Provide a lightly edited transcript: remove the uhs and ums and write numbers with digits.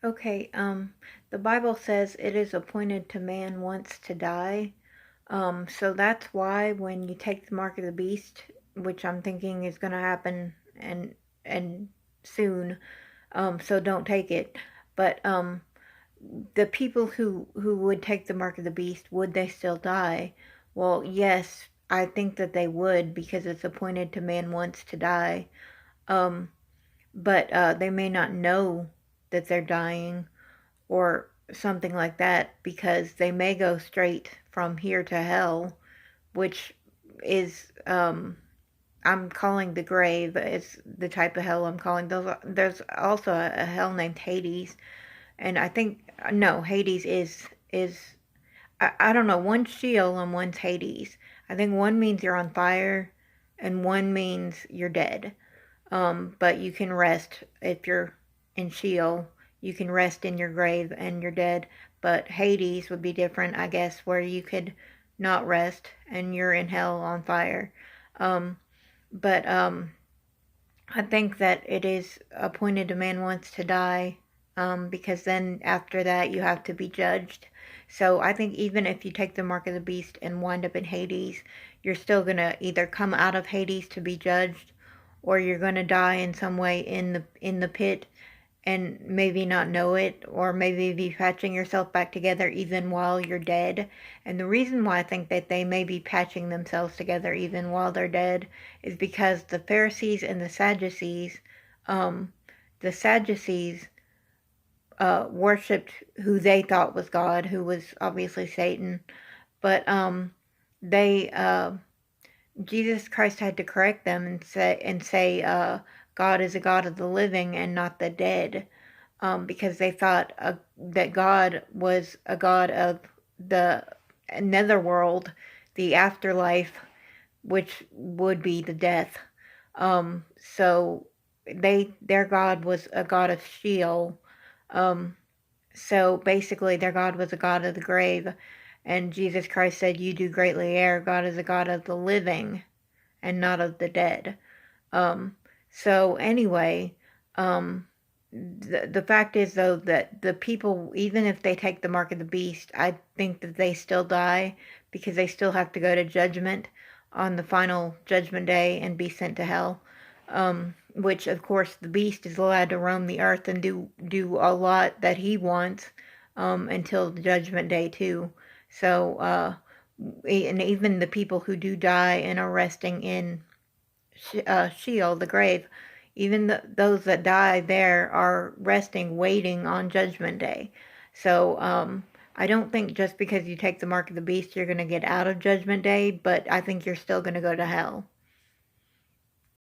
Okay, the Bible says it is appointed to man once to die. So that's why when you take the mark of the beast, which I'm thinking is going to happen and soon, so don't take it. But the people who would take the mark of the beast, would they still die? Well, yes, I think that they would because it's appointed to man once to die. Um, but they may not know that they're dying or something like that because they may go straight from here to hell, which is I'm calling the grave. It's the type of hell I'm calling those. There's also a hell named Hades, and I think no, Hades is I don't know. One's Sheol and one's Hades. I think one means you're on fire, and one means you're dead. But you can rest if you're in Sheol. You can rest in your grave and you're dead. But Hades would be different, I guess, where you could not rest and you're in hell on fire. Um, but I think that it is appointed a man once to die, because then after that you have to be judged. So I think even if you take the mark of the beast and wind up in Hades, you're still gonna either come out of Hades to be judged, or you're gonna die in some way in the pit and maybe not know it, or maybe be patching yourself back together even while you're dead. And the reason why I think that they may be patching themselves together even while they're dead is because the Pharisees and um, the Sadducees, worshipped who they thought was God, who was obviously Satan. But they Jesus Christ had to correct them and say God is a God of the living and not the dead, because they thought that God was a God of the netherworld, the afterlife, which would be the death. So their God was a God of Sheol. Um, so basically, their God was a God of the grave, and Jesus Christ said, "You do greatly err. God is a God of the living, and not of the dead." Um, so anyway, the fact is though that the people, even if they take the mark of the beast, I think that they still die because they still have to go to judgment on the final judgment day and be sent to hell. Which of course the beast is allowed to roam the earth and do a lot that he wants, until the judgment day too. So and even the people who do die and are resting in Sheol, the grave, even those that die there are resting, waiting on Judgment Day. So I don't think just because you take the mark of the beast, you're going to get out of Judgment Day, but I think you're still going to go to hell.